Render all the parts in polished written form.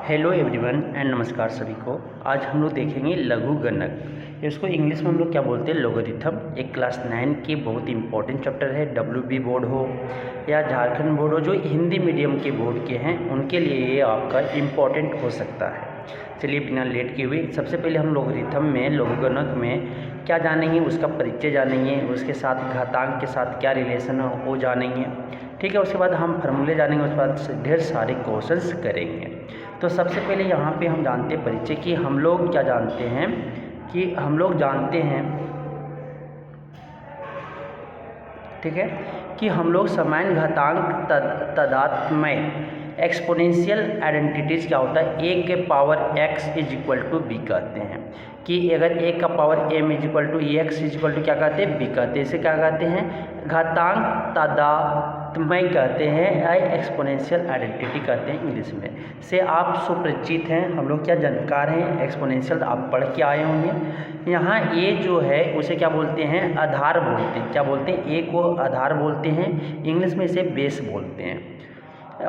Hello everyone and नमस्कार सभी को। आज हम लोग देखेंगे लघु गणक। इसको इंग्लिश में हम लोग क्या बोलते हैं, लोगरिथम। एक क्लास 9 की बहुत इंपॉर्टेंट चैप्टर है। WB बोर्ड हो या झारखंड बोर्ड हो, जो हिंदी मीडियम के बोर्ड के हैं, उनके लिए ये आपका इम्पॉर्टेंट हो सकता है। चलिए बिना लेट किए हुए सबसे पहले हम लोगरिथम में, लघु गणक में क्या जानेंगे, उसका परिचय जानेंगे, उसके साथ घातांक के साथ क्या रिलेशन है वो जानेंगे। ठीक है, उसके बाद हम फार्मूले जानेंगे, उसके बाद ढेर सारे क्वेश्चंस करेंगे। तो सबसे पहले यहाँ पे हम जानते हैं परिचय कि हम लोग क्या जानते हैं, कि हम लोग जानते हैं, ठीक है, कि हम लोग समान घातांक तदात्मय एक्सपोनेंशियल आइडेंटिटीज़ क्या होता है, a के power x is equal to B कहते हैं। कि अगर a का power m is equal to x is equal to क्या कहते हैं, b कहते हैं। इसे क्या कहते हैं, घातांक तदात्मय कहते हैं या एक्सपोनेंशियल आइडेंटिटी कहते हैं इंग्लिश में। से आप सुपरिचित हैं, हम लोग क्या जानकार हैं, एक्सपोनेंशियल आप पढ़ के आए होंगे। यहाँ a जो है उसे क्या बोलते हैं, आधार बोलते हैं। क्या बोलते हैं, a को आधार बोलते हैं, इंग्लिश में इसे बेस बोलते हैं।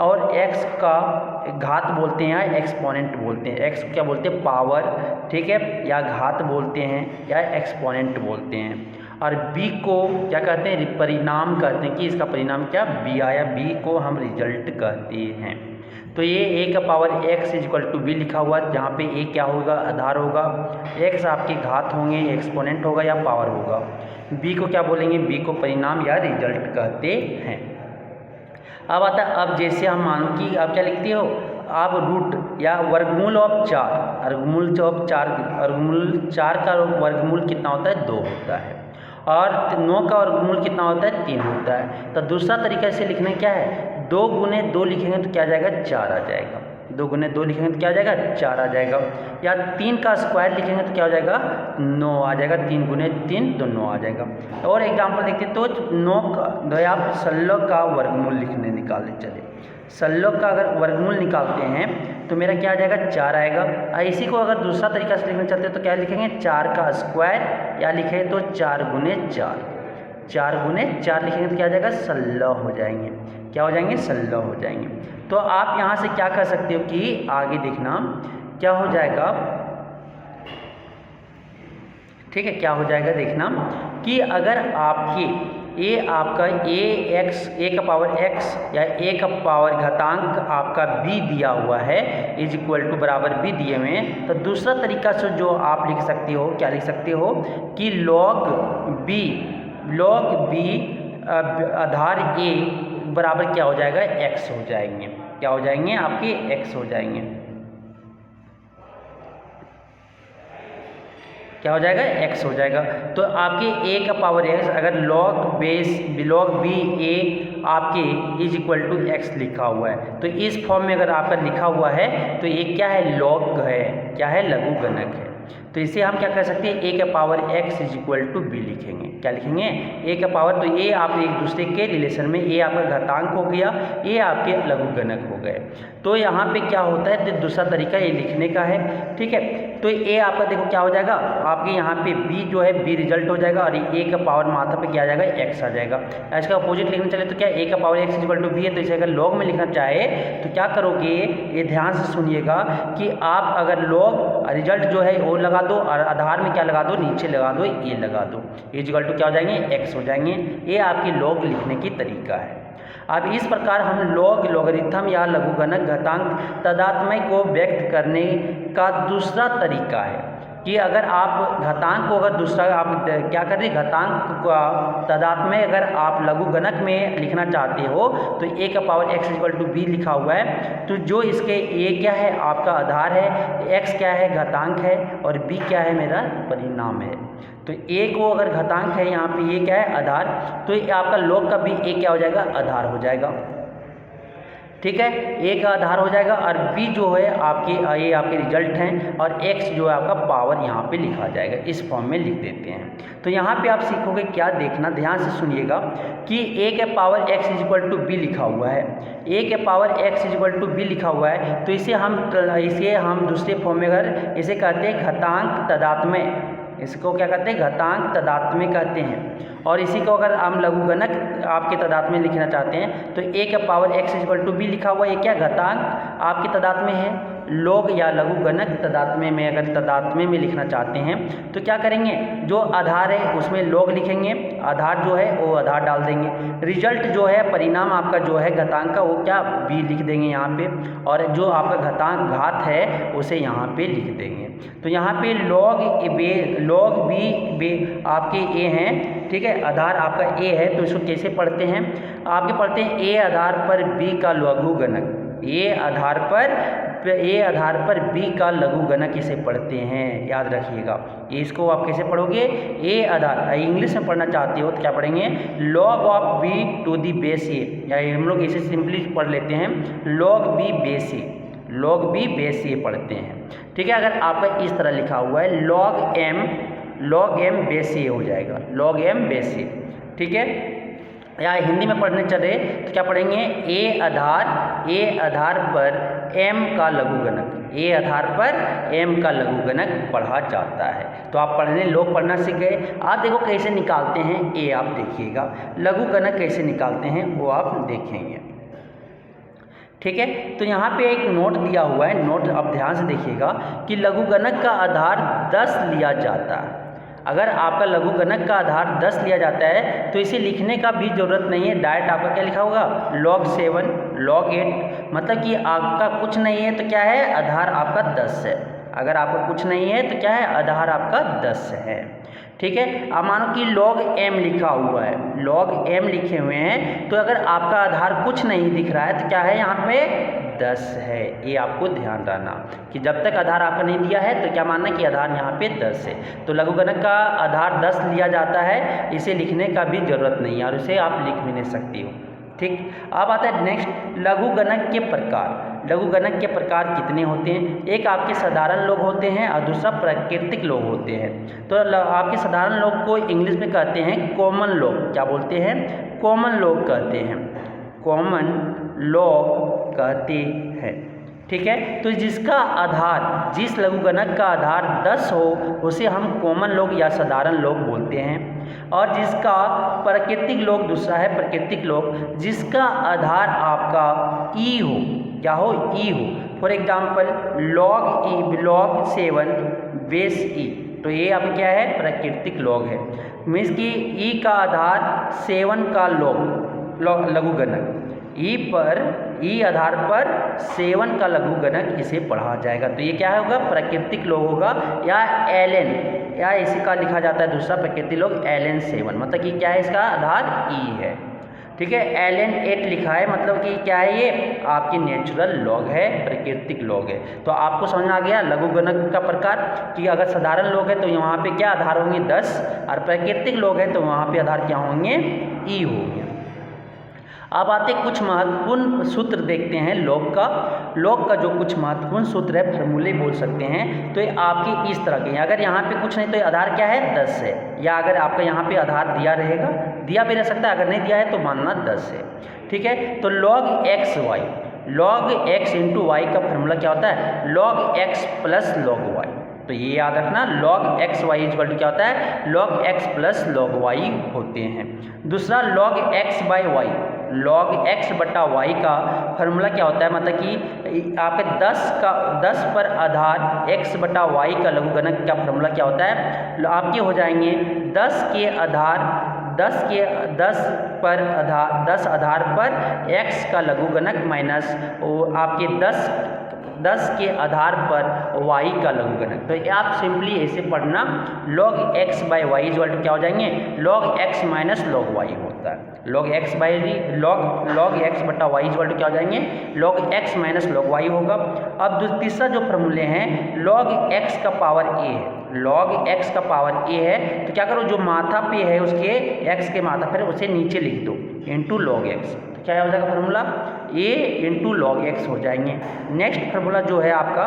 और x का घात बोलते हैं या एक्सपोनेंट बोलते हैं। x को क्या बोलते हैं, पावर, ठीक है, या घात बोलते हैं या एक्सपोनेंट बोलते हैं। और b को क्या कहते हैं, परिणाम कहते हैं। कि इसका परिणाम क्या b आया, b को हम रिजल्ट कहते हैं। तो ये a का power x is equal to b लिखा हुआ, जहाँ पे a क्या होगा, आधार होगा, x आपके घात होंगे, एक्सपोनेंट होगा या पावर होगा। b को क्या बोलेंगे, b को परिणाम या रिजल्ट कहते हैं। अब आता है, अब जैसे हम मान कि आप क्या लिखते हो, आप रूट या वर्गमूल ऑफ 4, वर्गमूल ऑफ 4, वर्गमूल 4 का वर्गमूल कितना होता है, 2 होता है। और 9 का वर्गमूल कितना होता है, 3 होता है। तो दूसरा तरीका से लिखना क्या है, 2 गुने 2 लिखेंगे तो क्या आ जाएगा, 4 आ जाएगा। 2 गुने 2 लिखेंगे तो क्या आ जाएगा, 4 आ जाएगा। या 3 का स्क्वायर लिखेंगे तो क्या हो जाएगा, 9 आ जाएगा। 3 गुने 3 तो 9 आ जाएगा। और एग्जाम्पल देखते हैं, तो 9 का आप 16 का वर्गमूल लिखने निकालने चले, 16 का अगर वर्गमूल निकालते हैं तो मेरा क्या आ जाएगा, 4 आएगा। इसी को अगर दूसरा तरीका से लिखना चाहते हैं तो क्या लिखेंगे, 4 का स्क्वायर, या लिखें तो 4 गुने 4, 4 गुने 4 लिखेंगे तो क्या आ जाएगा, 16 हो जाएंगे। क्या हो जाएंगे, 16 हो जाएंगे। तो आप यहाँ से क्या कर सकते हो कि आगे देखना क्या हो जाएगा, ठीक है, क्या हो जाएगा देखना, कि अगर आपके आपका a का पावर x या a का पावर घातांक आपका b दिया हुआ है, इज इक्वल टू बराबर b दिए हुए हैं, तो दूसरा तरीका से जो आप लिख सकते हो, क्या लिख सकते हो, कि log b आधार a बराबर क्या हो जाएगा, x हो जाएंगे। क्या हो जाएंगे, आपके x हो जाएंगे। क्या हो जाएगा, x हो जाएगा। तो आपके a का पावर x, अगर log b a आपके इज इक्वल टू x लिखा हुआ है, तो इस फॉर्म में अगर आपका लिखा हुआ है तो ये क्या है, log है, क्या है, लघु गणक है। तो इसे हम क्या कर सकते हैं, a का power x is equal to b लिखेंगे। क्या लिखेंगे, a का पावर, तो a आप एक दूसरे के रिलेशन में, a आपका घातांक हो गया, a आपके लघु गणक हो गए। तो यहाँ पे क्या होता है, तो दूसरा तरीका ये लिखने का है, ठीक है। तो a आपका देखो क्या हो जाएगा, आपके यहाँ पे b जो है b रिजल्ट हो जाएगा, और a का पावर माथा पे क्या आ जाएगा, x आ जाएगा। इसका अपोजिट लिखना चले तो क्या, a का power x is equal to b है। तो इसे अगर लॉग में लिखना चाहे तो क्या करोगे, ये ध्यान से सुनिएगा, कि आप अगर लॉग रिजल्ट जो है वो लगा दो, और आधार में क्या लगा दो, नीचे लगा दो, ये लगा दो, ये इक्वल टू क्या हो जाएंगे, x हो जाएंगे। ये आपकी लॉग लिखने की तरीका है। अब इस प्रकार हम लोगरिथम या लघु गणक घातांक तदात्मय को व्यक्त करने का दूसरा तरीका है, कि अगर आप घातांक को, अगर दूसरा आप क्या कर रहे, घातांक का तदात्मय अगर आप लघु गणक में लिखना चाहते हो, तो a का power x equal to b लिखा हुआ है, तो जो इसके a क्या है, आपका आधार है, x क्या है, घातांक है, और b क्या है, मेरा परिणाम है। तो a को अगर घातांक है, यहाँ पे ये क्या है, आधार, तो आपका log का भी a क्या हो जाएगा, आधार हो जाएगा, ठीक है, a का आधार हो जाएगा। और b जो है आपके, ये आपके रिजल्ट हैं, और x जो है आपका पावर यहाँ पे लिखा जाएगा, इस फॉर्म में लिख देते हैं। तो यहाँ पे आप सीखोगे क्या, देखना ध्यान से सुनिएगा, कि a के power x is equal to b लिखा हुआ है, a के power x is equal to b लिखा हुआ है, तो इसे हम दूसरे फॉर्म में अगर इसे कहते हैं घातांक तदात्मय, इसको क्या कहते हैं, घातांक तदात्म्य कहते हैं। और इसी को अगर हम लघुगणक आपके तदात्म्य लिखना चाहते हैं तो a का power x equal to b लिखा हुआ है, ये क्या घातांक आपके तदात्म्य है। लॉग या लघुगणक तदात्म्य में अगर तदात्म्य में लिखना चाहते हैं तो क्या करेंगे, जो आधार है उसमें लॉग लिखेंगे, आधार जो है वो आधार डाल देंगे, रिजल्ट जो है परिणाम आपका जो है घातांक का वो क्या b लिख देंगे यहाँ पे, और जो आपका घातांक घात है उसे यहाँ पे लिख देंगे। तो यहाँ पे लॉग बी आपके a हैं, ठीक है, आधार आपका a है। तो इसको कैसे पढ़ते हैं, आपके पढ़ते हैं a आधार पर b का लघुगणक, a आधार पर b का लघुगणक इसे पढ़ते हैं, याद रखिएगा। इसको आप कैसे पढ़ोगे, a आधार, इंग्लिश में पढ़ना चाहते हो तो क्या पढ़ेंगे, log of b to the base a, या हम लोग इसे सिंपली पढ़ लेते हैं log b base a, log b base a पढ़ते हैं, ठीक है। अगर आपका इस तरह लिखा हुआ है log m बेस a हो जाएगा, log m बेस a, ठीक है। या हिंदी में पढ़ने चले तो क्या पढ़ेंगे, a आधार पर m का लघुगणक, a आधार पर m का लघुगणक पढ़ा जाता है। तो आप लोग पढ़ना सीख गए। आप देखो कैसे निकालते हैं a, आप देखिएगा लघुगणक कैसे निकालते हैं वो आप देखेंगे, ठीक है। तो यहाँ पे एक नोट दिया हुआ है, नोट आप ध्यान से देखिएगा कि लघुगणक का आधार 10 लिया जाता है। अगर आपका लघुगणक का आधार 10 लिया जाता है तो इसे लिखने का भी ज़रूरत नहीं है, डायरेक्ट आपका क्या लिखा होगा log 7 log 8, मतलब कि आपका कुछ नहीं है तो क्या है, आधार आपका 10 है। अगर आपका कुछ नहीं है तो क्या है, आधार आपका 10 है, ठीक है। अब मानो कि log m लिखा हुआ है, log m लिखे हुए हैं, तो अगर आपका आधार कुछ नहीं दिख रहा है तो क्या है, यहाँ पे 10 है। ये आपको ध्यान रखना कि जब तक आधार आपका नहीं दिया है तो क्या मानना कि आधार यहाँ पे 10 है। तो लघुगणक का आधार 10 लिया जाता है, इसे लिखने का भी ज़रूरत नहीं है और इसे आप लिख भी नहीं सकती हो, ठीक। अब आता है नेक्स्ट लघुगणक के प्रकार। लघुगणक के प्रकार कितने होते हैं, एक आपके साधारण लोग होते हैं और दूसरा प्राकृतिक लोग होते हैं। तो आपके साधारण लोग को इंग्लिश में कहते हैं कॉमन लोग, क्या बोलते हैं, कॉमन लोग कहते हैं, कॉमन लोग कहते हैं, ठीक है। तो जिसका आधार, जिस लघुगणक का आधार 10 हो उसे हम कॉमन लोग या साधारण लोग बोलते हैं, और जिसका प्राकृतिक लोग दूसरा है प्राकृतिक लोग, जिसका आधार आपका ई हो, क्या हो, ई हो। फॉर एग्जाम्पल log 7 बेस ई, तो ये अब क्या है, प्राकृतिक लोग है। मीन्स कि ई का आधार 7 का लघुगणक, ई आधार पर 7 का लघुगणक इसे पढ़ा जाएगा। तो ये क्या होगा, प्राकृतिक लोग होगा, या ln, या इसी का लिखा जाता है दूसरा प्राकृतिक लोग ln 7, मतलब कि क्या है, इसका आधार ई है, ठीक है। ln 8 लिखा है, मतलब कि क्या है, ये आपकी नेचुरल लॉग है, प्राकृतिक लॉग है। तो आपको समझ में आ गया लघुगणक का प्रकार कि अगर साधारण लोग है तो यहाँ पे क्या आधार होंगे 10, और प्राकृतिक लोग है तो वहाँ पे आधार क्या होंगे, ई होंगे। अब आते कुछ महत्वपूर्ण सूत्र देखते हैं लॉग का जो कुछ महत्वपूर्ण सूत्र है, फार्मूले बोल सकते हैं, तो ये आपके इस तरह के हैं। अगर यहाँ पे कुछ नहीं तो आधार क्या है, 10 है, या अगर आपका यहाँ पे आधार दिया रहेगा, दिया भी रह सकता है, अगर नहीं दिया है तो मानना 10 है, ठीक है। तो log x इंटू वाई का फार्मूला क्या होता है, log x plus log y। तो ये याद रखना, log x y equal to क्या होता है, log x plus log y होते हैं। दूसरा log x by y, log x बटा y का फार्मूला क्या होता है, मतलब कि आपके 10 पर आधार x बटा y का लघुगणक का फार्मूला क्या होता है, आपके हो जाएंगे 10 आधार पर x का लघुगणक माइनस आपके 10 के आधार पर y का लघुगणक। तो आप सिंपली ऐसे पढ़ना, log x by y equal to क्या हो जाएंगे, log x minus log y होता है। log x बटा वाई इक्वल टू क्या हो जाएंगे, log x minus log y होगा। अब तीसरा जो फॉर्मूले हैं, log x का पावर a है, log x का पावर a है, तो क्या करो, जो माथा पे है उसके x के माथा पर उसे नीचे लिख दो इंटू log x, तो क्या हो जाएगा formula, a into log x हो जाएंगे। नेक्स्ट फार्मूला जो है आपका,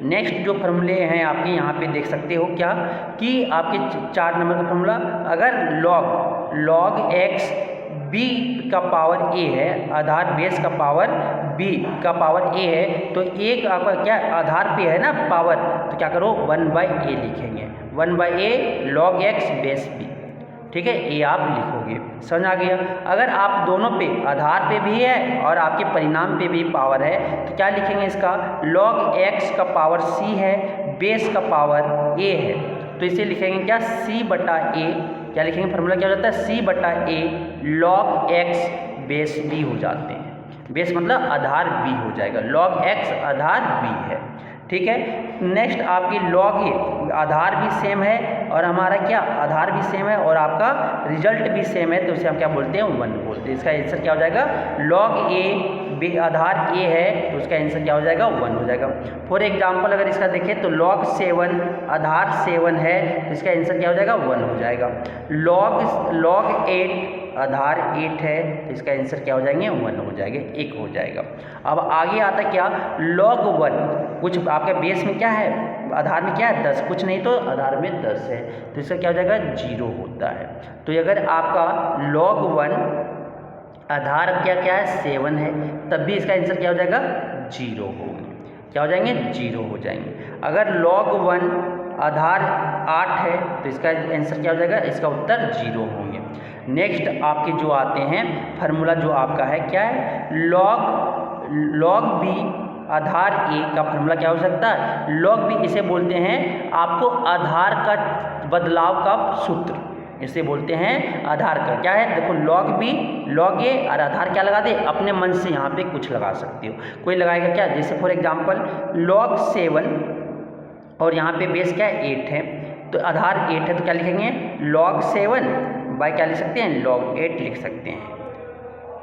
नेक्स्ट जो फार्मूले हैं आपके यहाँ पे देख सकते हो क्या, कि आपके 4 नंबर का फार्मूला, अगर log x b का पावर a है, आधार बेस का पावर b का पावर a है, तो एक आपका क्या आधार पे है ना पावर, तो क्या करो 1/a लिखेंगे, 1/a log x base b, ठीक है, ए आप लिखोगे। समझ आ गया। अगर आप दोनों पे, आधार पे भी है और आपके परिणाम पे भी पावर है, तो क्या लिखेंगे इसका, log x का पावर c है, बेस का पावर a है, तो इसे लिखेंगे क्या, c बटा a, क्या लिखेंगे, फॉर्मूला क्या हो जाता है, c बटा a log x base b हो जाते हैं। बेस मतलब आधार b हो जाएगा, log x आधार b है। ठीक है, नेक्स्ट आपकी log a, आधार भी सेम है और हमारा क्या, आधार भी सेम है और आपका रिजल्ट भी सेम है, तो इसे हम क्या बोलते हैं, 1 बोलते हैं। इसका आंसर क्या हो जाएगा, log a आधार a है, तो उसका आंसर क्या हो जाएगा, 1 हो जाएगा। फॉर एग्जाम्पल अगर इसका देखें तो log 7 आधार 7 है, तो इसका आंसर क्या हो जाएगा, 1 हो जाएगा। log 8 आधार 8 है, तो इसका आंसर क्या हो जाएंगे, 1 हो जाएंगे, 1 हो जाएगा। अब आगे आता क्या, log 1, कुछ आपके बेस में क्या है, आधार में क्या है, 10, कुछ नहीं तो आधार में 10 है, तो इसका क्या हो जाएगा, 0 होता है। तो अगर आपका log 1 आधार क्या क्या है, 7 है, तब भी इसका आंसर क्या हो जाएगा, 0 होगा, क्या हो जाएंगे, 0 हो जाएंगे। अगर log 1 आधार 8 है, तो इसका आंसर क्या हो जाएगा, इसका उत्तर 0 होंगे। नेक्स्ट आपके जो आते हैं फार्मूला जो आपका है क्या है, log b आधार a का फार्मूला क्या हो सकता है, log b इसे बोलते हैं आपको आधार का बदलाव का सूत्र, इसे बोलते हैं आधार का क्या है, देखो log b log a और आधार क्या लगा दे, अपने मन से यहाँ पे कुछ लगा सकते हो, कोई लगाएगा क्या, जैसे फॉर एग्जांपल log 7 और यहाँ पे बेस क्या है, 8 है, तो आधार 8 है, तो क्या लिखेंगे, log 7 बाय क्या लिख सकते हैं, log 8 लिख सकते हैं।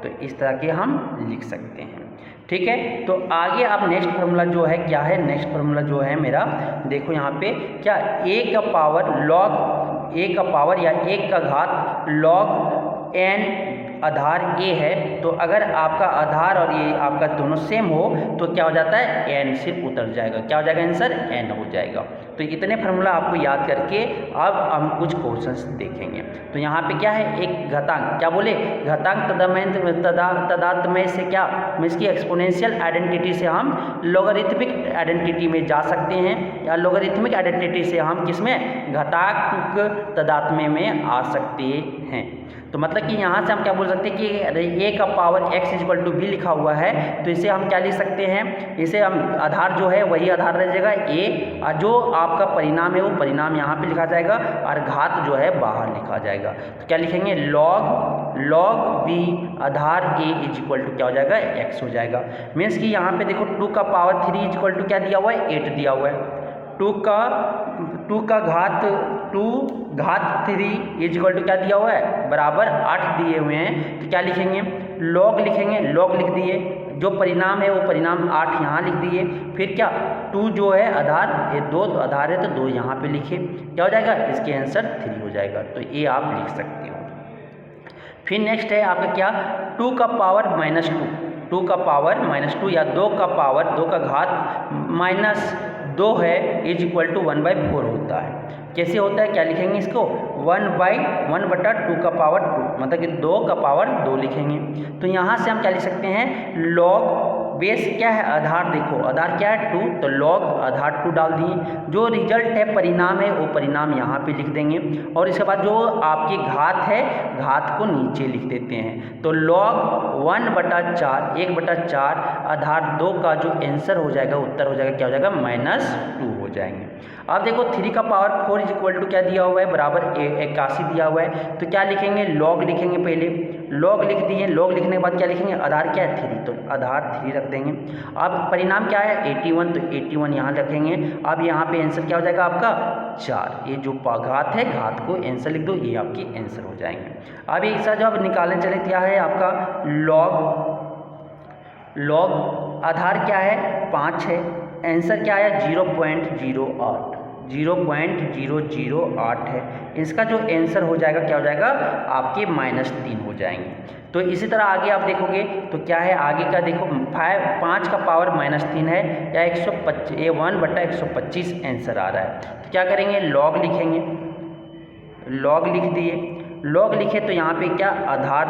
तो इस तरह के हम लिख सकते हैं। ठीक है, तो आगे आप नेक्स्ट फार्मूला जो है क्या है, नेक्स्ट फार्मूला जो है मेरा, देखो यहाँ पे क्या, a का पावर या 1 का घात log n आधार a है, तो अगर आपका आधार और ये आपका दोनों सेम हो तो क्या हो जाता है, n से उतर जाएगा, क्या हो जाएगा, आंसर n हो जाएगा। तो इतने फार्मूला आपको याद करके अब हम कुछ क्वेश्चंस देखेंगे। तो यहाँ पे क्या है, एक घातांक, क्या बोले, घातांक तदात्मय से क्या, इसकी एक्सपोनेंशियल आइडेंटिटी से हम लॉगरिथमिक आइडेंटिटी में जा सकते हैं, या लॉगरिथमिक आइडेंटिटी से हम किसमें, घातांक तदात्म्य में आ सकते हैं। तो मतलब कि यहाँ से हम क्या बोल सकते हैं कि a का power x equal to b लिखा हुआ है, तो इसे हम क्या लिख सकते हैं, इसे हम आधार जो है वही आधार रह जाएगा a, और जो आपका परिणाम है वो परिणाम यहाँ पे लिखा जाएगा और घात जो है बाहर लिखा जाएगा। तो क्या लिखेंगे, log b आधार a इज इक्वल टू क्या हो जाएगा, x हो जाएगा। मीन्स कि यहाँ पे देखो 2 का पावर 3 इज इक्वल टू क्या दिया हुआ है, 8 दिया हुआ है, 2 का घात 3 इज इक्वल टू क्या दिया हुआ है, बराबर 8 दिए हुए हैं, तो क्या लिखेंगे, log लिखेंगे, log लिख दिए, जो परिणाम है वो परिणाम 8 यहाँ लिख दिए, फिर क्या 2 जो है आधार, ये 2 आधार है तो 2 यहाँ पे लिखे, क्या हो जाएगा, इसके आंसर 3 हो जाएगा। तो ये आप लिख सकते हो। फिर नेक्स्ट है आपका क्या, 2 का पावर -2, 2 का पावर -2 या 2 का पावर 2 का घात -2 है इज इक्वल टू 1/4 होता है। कैसे होता है, क्या लिखेंगे इसको, 1/2 का पावर 2, मतलब कि 2 का पावर 2 लिखेंगे। तो यहाँ से हम क्या लिख सकते हैं, log बेस क्या है, आधार, देखो आधार क्या है 2, तो log आधार 2 डाल दिए, जो रिजल्ट है परिणाम है वो परिणाम यहाँ पे लिख देंगे, और इसके बाद जो आपकी घात है घात को नीचे लिख देते हैं। तो log 1/4 आधार 2 का जो आंसर हो जाएगा, उत्तर हो जाएगा, क्या हो जाएगा, -2 हो जाएंगे। अब देखो 3 का पावर 4 इज इक्वल टू क्या दिया हुआ है, बराबर 81 दिया हुआ है, तो क्या लिखेंगे, log लिखेंगे, पहले log लिख दिए, log लिखने के बाद क्या लिखेंगे, आधार क्या है 3, तो आधार 3 रख देंगे। अब परिणाम क्या है 81, तो 81 यहाँ रखेंगे। अब यहाँ पे आंसर क्या हो जाएगा आपका 4, ये जो घात है घात को आंसर लिख दो, ये आपकी आंसर हो जाएंगे। अब एक साथ जब निकालने चले, क्या है आपका log आधार क्या है 5 है, आंसर क्या है 0.008 है, इसका जो आंसर हो जाएगा क्या हो जाएगा आपके -3 हो जाएंगे। तो इसी तरह आगे आप देखोगे तो क्या है, आगे का देखो 5 का पावर -3 है, या 1/125 आंसर आ रहा है, तो क्या करेंगे, log लिखेंगे, log लिख दिए, log लिखे तो यहाँ पे क्या आधार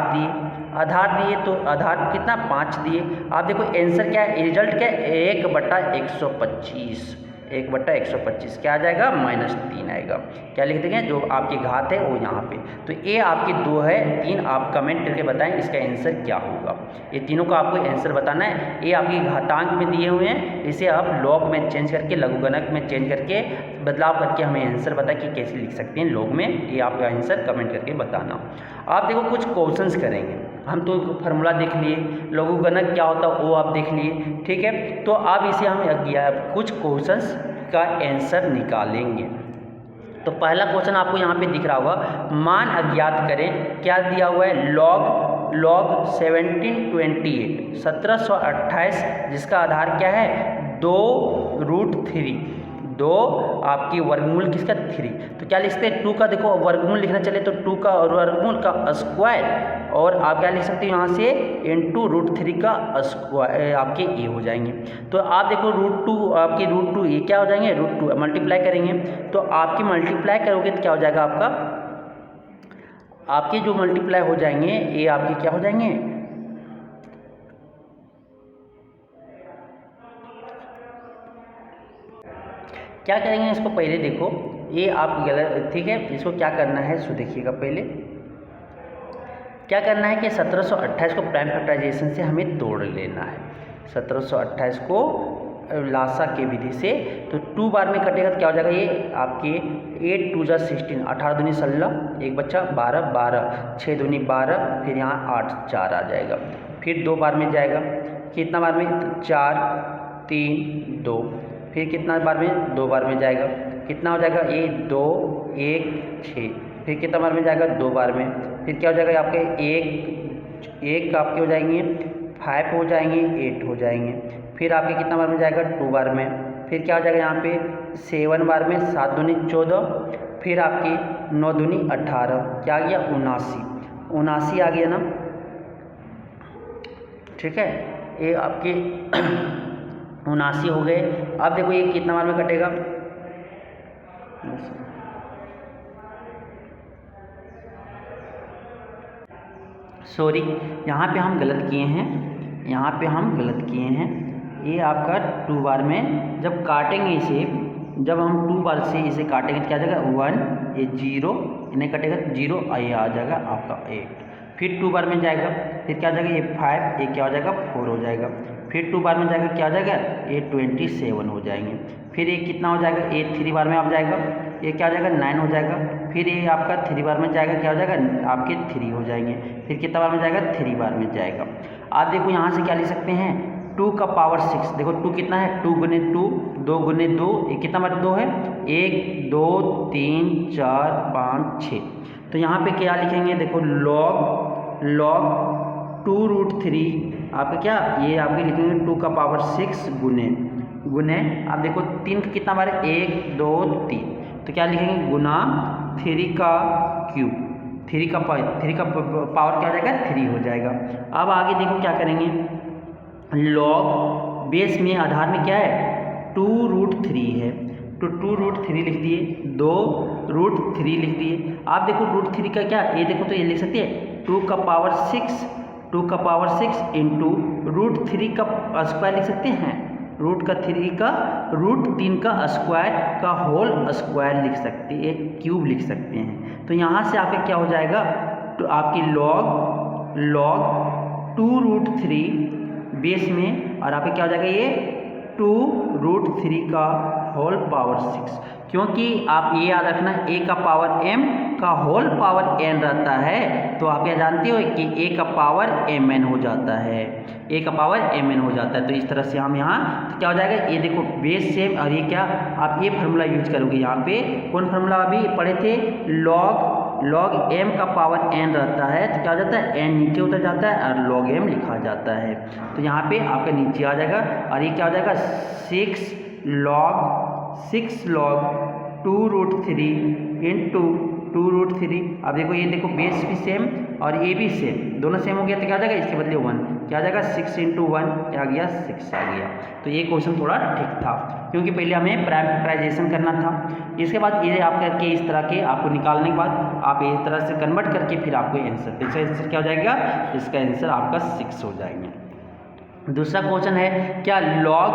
दिए, तो आधार कितना 5 दिए। आप देखो आंसर क्या है, रिजल्ट क्या है 1/125, 1/125 क्या आ जाएगा -3 आएगा। क्या लिख देंगे, जो आपकी घात है वो यहाँ पे। तो ये आपकी 2 है, 3 आप कमेंट करके बताएं इसका आंसर क्या होगा। ये तीनों का आपको आंसर बताना है। ये आपकी घातांक में दिए हुए हैं, इसे आप लॉग में चेंज करके, लघुगणक में चेंज करके बदलाव करके हमें आंसर बताएं कि कैसे लिख सकते हैं लॉग में। ये आपका आंसर कमेंट करके बताना। आप देखो कुछ क्वेश्चंस करेंगे, हम तो फार्मूला देख लिए, लघुगणक क्या होता है वो आप देख लिए, ठीक है। तो आप इसे हम कुछ क्वेश्चंस का आंसर निकालेंगे। तो पहला क्वेश्चन आपको यहाँ पे दिख रहा होगा, मान अज्ञात करें। क्या दिया हुआ है, log 1728 1728, जिसका आधार क्या है 2√3, 2 आपकी वर्गमूल किसका 3। तो क्या लिखते हैं 2 का, देखो वर्गमूल लिखना चले तो 2 का वर्गमूल का स्क्वायर, और आप क्या लिख सकते हैं यहाँ से इंटू √3 का स्क्वायर, आपके ए हो जाएंगे। तो आप देखो √2 आपके √2 ये क्या हो जाएंगे, √2 मल्टीप्लाई करेंगे तो आपकी मल्टीप्लाई करोगे तो क्या हो जाएगा आपके जो मल्टीप्लाई हो जाएंगे ये आपके क्या हो जाएंगे, क्या करेंगे इसको पहले देखो, ये आप गलत, ठीक है। इसको क्या करना है सो देखिएगा, पहले क्या करना है कि 1728 को प्राइम फैक्टराइजेशन से हमें तोड़ लेना है। 1728 को लासा की विधि से, तो 2 बार में कटेगा तो क्या हो जाएगा, ये आपके 8 2 जा 16, 18 दूनी 16, एक बच्चा 12 12, 6 दूनी 12, फिर यहाँ 8 4 आ जाएगा। फिर 2 बार में जाएगा, कितना बार में 4 3 2, फिर कितना बार में 2 बार में जाएगा, कितना हो जाएगा ये 2 1 6, फिर कितना बार में जाएगा 2 बार में, फिर क्या हो जाएगा आपके 1 आपके हो जाएंगे 5 हो जाएंगे 8 हो जाएंगे, फिर आपके कितना बार में जाएगा 2 बार में, फिर क्या हो जाएगा यहाँ पे 7 बार में, 7 दूनी 14, फिर आपकी 9 दूनी 18, क्या आ गया 79 आ गया ना, ठीक है। ये आपके 79 हो गए। अब देखो ये कितना बार में कटेगा, सॉरी यहाँ पे हम गलत किए हैं, यहाँ पे हम गलत किए हैं। ये आपका 2 बार में जब काटेंगे इसे, जब हम 2 बार से इसे काटेंगे तो क्या आ जाएगा 1, ये 0, इन्हें कटेगा 0, ये आ जाएगा आपका 8, फिर 2 बार में जाएगा, फिर क्या हो जाएगा ये 5, ये क्या हो जाएगा 4 हो जाएगा, फिर 2 बार में जाएगा क्या हो जाएगा ये 27 हो जाएंगे, फिर ये कितना हो जाएगा ये 3 बार में आप जाएगा, ये क्या हो जाएगा 9 हो जाएगा, फिर ये आपका 3 बार में जाएगा, क्या हो जाएगा आपके 3 हो जाएंगे, फिर कितना बार में जाएगा 3 बार में जाएगा। आप देखो यहाँ से क्या लिख सकते हैं 2 का पावर 6, देखो 2 कितना है 2 गुने 2, 2 गुने 2, ये कितना बार 2 है 1 2 3 4 5 6। तो यहाँ पे क्या लिखेंगे, देखो log 2√3 आपका क्या, ये आपके लिखेंगे 2 का पावर 6 गुने आप देखो 3 का कितना बार है 1 2 3, तो क्या लिखेंगे गुना 3 का क्यूब, 3 का पावर क्या हो जाएगा 3 हो जाएगा। अब आगे देखो क्या करेंगे, लॉग बेस में आधार में क्या है 2√3 है, तो 2√3 लिख दिए, 2√3 लिख दिए। आप देखो √3 का क्या, ये देखो तो ये लिख सकते हैं 2 का पावर 6 इंटू √3 का स्क्वायर लिख सकते हैं, √3 का स्क्वायर का होल स्क्वायर लिख सकते हैं, क्यूब लिख सकते हैं। तो यहाँ से आपके क्या हो जाएगा, तो आपकी log 2√3 बेस में, और आपके क्या हो जाएगा ये 2√3 का होल पावर 6, क्योंकि आप ये याद रखना a का पावर m का होल पावर n रहता है, तो आप क्या जानते हो कि a का पावर mn हो जाता है, a का पावर mn हो जाता है। तो इस तरह से हम यहाँ तो क्या हो जाएगा, ये देखो बेस सेम, और ये क्या आप ये फार्मूला यूज करोगे, यहाँ पे कौन फार्मूला अभी पढ़े थे, log m का पावर n रहता है, तो क्या हो जाता है n नीचे उतर जाता है और log m लिखा जाता है, तो यहाँ पे आपका नीचे आ जाएगा, और ये क्या हो जाएगा 6 log 2√3 इंटू 2√3। अब देखो ये देखो बेस भी सेम और ये भी सेम, दोनों सेम हो गया तो क्या आ जाएगा, इसके बदले 1, क्या आ जाएगा 6 इंटू 1 क्या आ गया 6 आ गया। तो ये क्वेश्चन थोड़ा ठीक था, क्योंकि पहले हमें प्राइम फैक्टराइजेशन करना था। इसके बाद ये आप करके इस तरह के आपको निकालने के बाद आप इस तरह से कन्वर्ट करके फिर आपको आंसर, इसका आंसर क्या हो जाएगा, इसका आंसर आपका 6 हो जाएंगे। दूसरा क्वेश्चन है क्या लॉग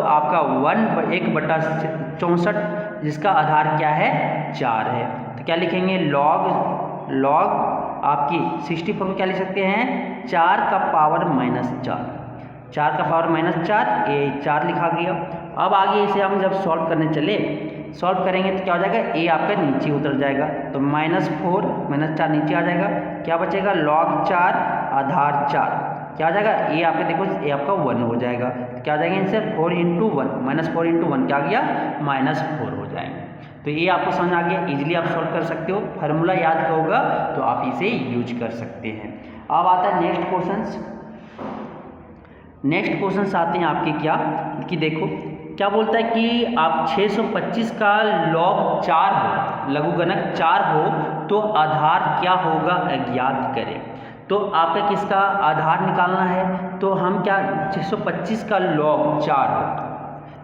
आपका 1/64 जिसका आधार क्या है 4 है। तो क्या लिखेंगे लॉग आपकी 64 को क्या लिख सकते हैं 4 का पावर -4, 4 का पावर -4 ये 4 लिखा गया। अब आगे इसे हम जब सॉल्व करने चले सॉल्व करेंगे तो क्या हो जाएगा ए आपका नीचे उतर जाएगा तो -4 -4 नीचे आ जाएगा, क्या बचेगा log 4 आधार 4 क्या हो जाएगा ए आपका देखो ए आपका 1 हो जाएगा, तो क्या हो जाएगा इनसे 4 × 1 -4 × 1 क्या आ गया -4 हो जाएंगे। तो ये आपको समझ आ गया, इजीली आप सॉल्व कर सकते हो, फार्मूला याद होगा तो आप इसे यूज कर सकते हैं। अब आता है नेक्स्ट क्वेश्चन आते हैं आपके क्या कि देखो क्या बोलता है कि आप 625 का log 4 हो लघुगणक 4 हो तो आधार क्या होगा अज्ञात करें। तो आपका किसका आधार निकालना है तो हम क्या 625 का log 4 हो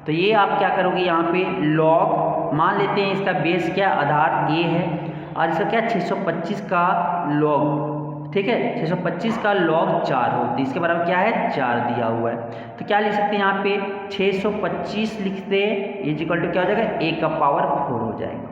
तो ये आप क्या करोगे यहाँ पे log मान लेते हैं इसका बेस क्या आधार a है और इसका क्या 625 का log, ठीक है 625 का log 4 हो तो इसके बराबर क्या है 4 दिया हुआ है। तो क्या लिख सकते हैं यहाँ पे 625 लिखते इज इक्वल टू क्या हो जाएगा a का पावर 4 हो जाएगा,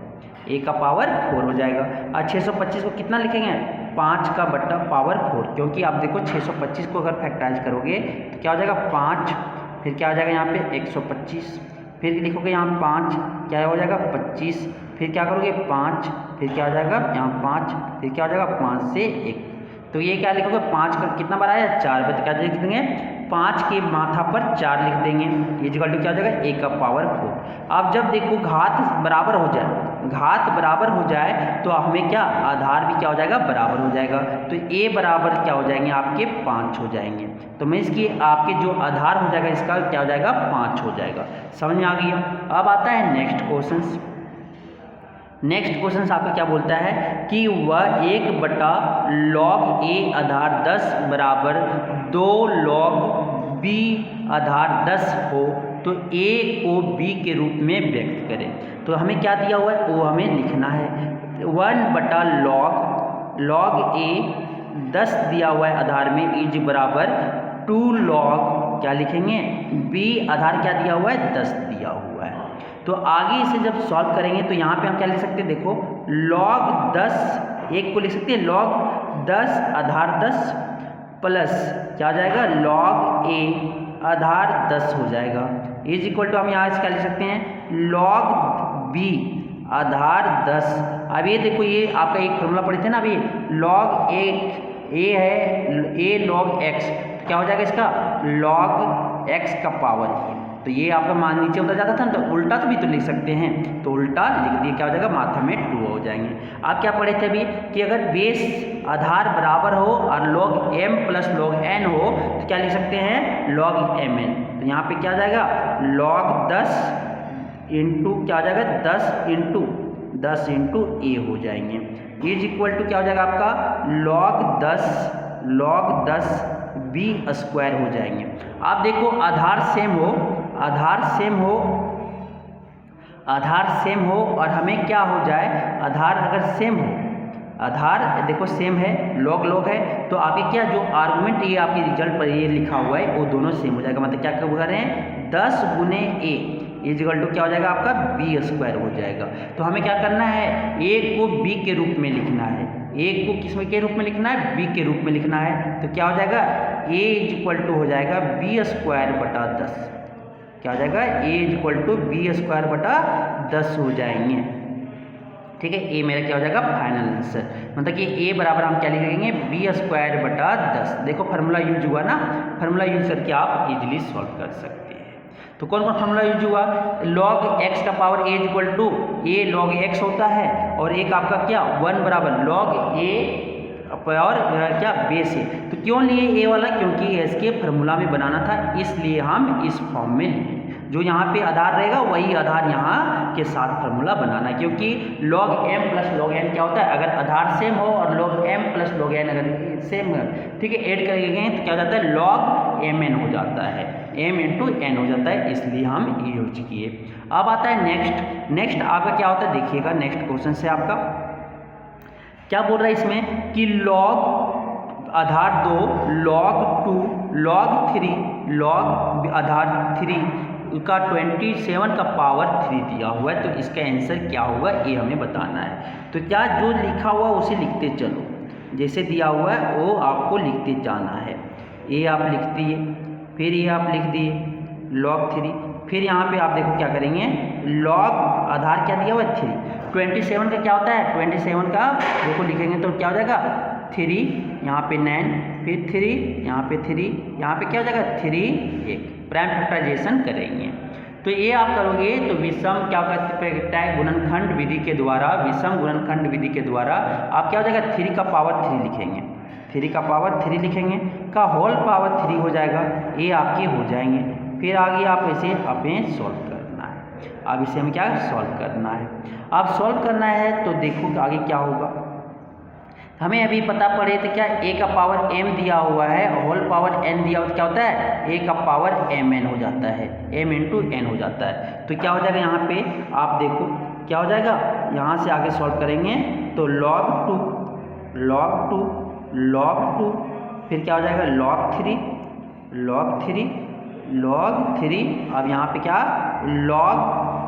a का पावर 4 हो जाएगा। और 625 को कितना लिखेंगे 5 का बट्टा पावर 4, क्योंकि आप देखो 625 को अगर फैक्टराइज करोगे तो क्या हो जाएगा 5, फिर क्या हो जाएगा यहाँ पे 125, फिर लिखोगे यहाँ 5 क्या हो जाएगा 25, फिर क्या करोगे 5, फिर क्या हो जाएगा यहाँ 5, फिर क्या हो जाएगा 5 से 1, तो ये क्या लिखोगे 5 का कितना बार आया 4 बार, तो क्या लिख देंगे 5 के माथा पर 4 लिख देंगे, ये इक्वल टू क्या हो जाएगा a का पावर 4। अब जब देखो घात बराबर हो जाए तो हमें क्या आधार भी क्या हो जाएगा बराबर हो जाएगा, तो a बराबर क्या हो जाएंगे आपके 5 हो जाएंगे, तो मैं इसकी आपके जो आधार हो जाएगा इसका क्या हो जाएगा 5 हो जाएगा। समझ में आ गया। अब आता है नेक्स्ट क्वेश्चन आपका क्या बोलता है कि वह 1/log a आधार 10 बराबर 2 log b आधार 10 हो तो a को b के रूप में व्यक्त करें। तो हमें क्या दिया हुआ है वो हमें लिखना है 1/log a 10 दिया हुआ है आधार में इज बराबर 2 log क्या लिखेंगे b आधार क्या दिया हुआ है 10 दिया हुआ है। तो आगे इसे जब सॉल्व करेंगे तो यहाँ पे हम क्या लिख सकते हैं देखो log 10 एक को लिख सकते हैं log 10 आधार 10 प्लस क्या हो जाएगा log a आधार 10 हो जाएगा इज इक्वल टू हम यहाँ से क्या लिख सकते हैं log b आधार 10। अब ये देखो ये आपका एक फॉर्मूला पढ़े थे ना अभी log a है a log x, तो क्या हो जाएगा इसका log x का पावर, तो ये आपका मान नीचे उतर जाता था ना तो उल्टा तो भी तो लिख सकते हैं, तो उल्टा लिख दिए क्या हो जाएगा माथा में 2 हो जाएंगे। आप क्या पढ़े थे अभी कि अगर बेस आधार बराबर हो और log m plus log n हो तो क्या लिख सकते हैं log mn, तो यहाँ पे क्या हो जाएगा log 10 इंटू क्या हो जाएगा 10 इंटू a हो जाएंगे इज इक्वल टू क्या हो जाएगा आपका log 10 b स्क्वायर हो जाएंगे। आप देखो आधार सेम हो और हमें क्या हो जाए आधार अगर सेम हो, आधार देखो सेम है log है तो आपके क्या जो आर्गुमेंट ये आपके रिजल्ट पर ये लिखा हुआ है वो दोनों सेम हो जाएगा, मतलब क्या कर रहे हैं 10 गुने a इज इक्वल टू क्या हो जाएगा आपका b स्क्वायर हो जाएगा। तो हमें क्या करना है a को b के रूप में लिखना है, a को किस में के रूप में लिखना है b के रूप में लिखना है, तो क्या हो जाएगा a इज इक्वल टू हो जाएगा b स्क्वायर बटा 10, क्या हो जाएगा a is equal to b square बटा 10 हो जाएंगे, ठीक है। a मेरा क्या हो जाएगा फाइनल आंसर, मतलब कि a बराबर हम क्या लिखेंगे b स्क्वायर बटा 10। देखो फार्मूला यूज हुआ ना, फार्मूला यूज करके आप इजीली सॉल्व कर सकते हैं। तो कौन कौन फार्मूला यूज हुआ log x का power a equal to a log x होता है और एक आपका क्या 1 बराबर log a और क्या बेस है। तो क्यों लिए a वाला, क्योंकि इसके फार्मूला में बनाना था इसलिए हम इस फॉर्म में लिए, जो यहाँ पे आधार रहेगा वही आधार यहाँ के साथ फार्मूला बनाना है, क्योंकि log m plus log n क्या होता है अगर आधार सेम हो और log m plus log n अगर सेम ठीक है ऐड करेंगे तो क्या हो जाता है log mn हो जाता है, m इंटू n हो जाता है, इसलिए हम ये यूज किए। अब आता है नेक्स्ट आपका क्या होता है देखिएगा नेक्स्ट क्वेश्चन से आपका क्या बोल रहा है इसमें कि log आधार 2 log 2 log 3 log आधार 3 का 27 का पावर 3 दिया हुआ है। तो इसका आंसर क्या होगा ये हमें बताना है। तो क्या जो लिखा हुआ उसे लिखते चलो, जैसे दिया हुआ है वो आपको लिखते जाना है। ये आप लिख दिए, फिर ये आप लिख दिए log 3, फिर यहाँ पे आप देखो क्या करेंगे log आधार क्या दिया हुआ है 3, 27 का क्या होता है 27 का देखो लिखेंगे तो क्या हो जाएगा 3, यहाँ पे 9, फिर 3, यहाँ पे 3, यहाँ पे क्या हो जाएगा 3 1, प्राइम फैक्टराइजेशन करेंगे। तो ये आप करोगे तो विषम क्या करता है गुणनखंड विधि के द्वारा, विषम गुणनखंड विधि के द्वारा आप क्या हो जाएगा 3 का पावर 3 लिखेंगे, 3 का पावर 3 लिखेंगे का होल पावर 3 हो जाएगा, ये आपके हो जाएंगे। फिर आगे आप इसे हमें सॉल्व करना है। अब इसे हमें क्या सॉल्व करना है, अब सॉल्व करना है तो देखो आगे क्या होगा। हमें अभी पता पड़े तो क्या a का पावर m दिया हुआ है, होल पावर n दिया हुआ, क्या होता है a का पावर mn हो जाता है, m इंटू n हो जाता है। तो क्या हो जाएगा यहाँ पे आप देखो क्या हो जाएगा, यहाँ से आगे सॉल्व करेंगे तो log 2 log 2 फिर क्या हो जाएगा log 3 अब यहाँ पे क्या log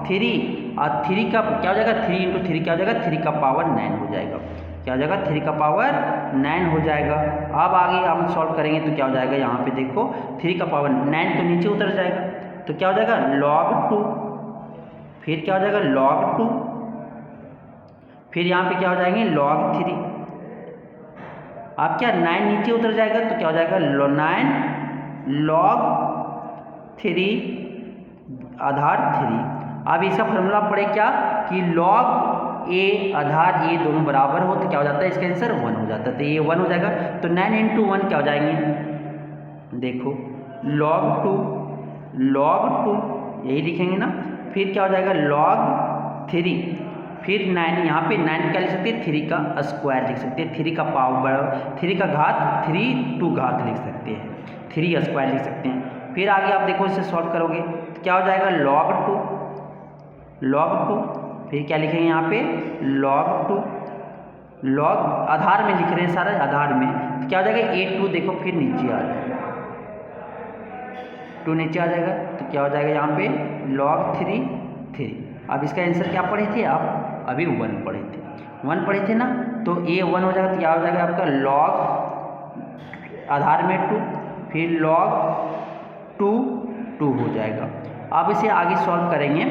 3 और 3 का क्या हो जाएगा 3 इंटू 3 क्या हो जाएगा 3 का पावर 9 हो जाएगा, क्या हो जाएगा 3 का पावर 9 हो जाएगा। अब आगे हम सॉल्व करेंगे तो क्या हो जाएगा यहाँ पे देखो 3 का पावर 9 तो नीचे उतर जाएगा, तो क्या हो जाएगा log 2, फिर क्या हो जाएगा log 2, फिर यहाँ पे क्या हो जाएंगे log 3, अब क्या 9 नीचे उतर जाएगा तो क्या हो जाएगा 9 log 3 आधार 3। अब इसका फॉर्मूला पड़े क्या कि log a आधार a दोनों बराबर हो तो क्या हो जाता है इसका आंसर 1 हो जाता है, तो ये 1 हो जाएगा। तो 9 इंटू 1 क्या हो जाएंगे देखो log 2 यही लिखेंगे ना, फिर क्या हो जाएगा log 3, फिर 9 यहाँ पे 9 क्या लिख सकते हैं 3 का स्क्वायर लिख सकते हैं, 3 का पावर 3 का घात 3 2 घात लिख सकते हैं, 3 स्क्वायर लिख सकते हैं। फिर आगे आप देखो इसे सॉल्व करोगे तो क्या हो जाएगा log 2, फिर क्या लिखेंगे यहाँ पे log 2 log आधार में लिख रहे हैं सारा आधार में, तो क्या हो जाएगा a2 देखो फिर नीचे आ जाएगा 2 नीचे आ जाएगा, तो क्या हो जाएगा यहाँ पे log 3। अब इसका आंसर क्या पढ़े थे आप अभी 1 पढ़े थे ना, तो a 1 हो जाएगा तो क्या हो जाएगा आपका log आधार में 2, फिर log 2 हो जाएगा। अब इसे आगे सॉल्व करेंगे,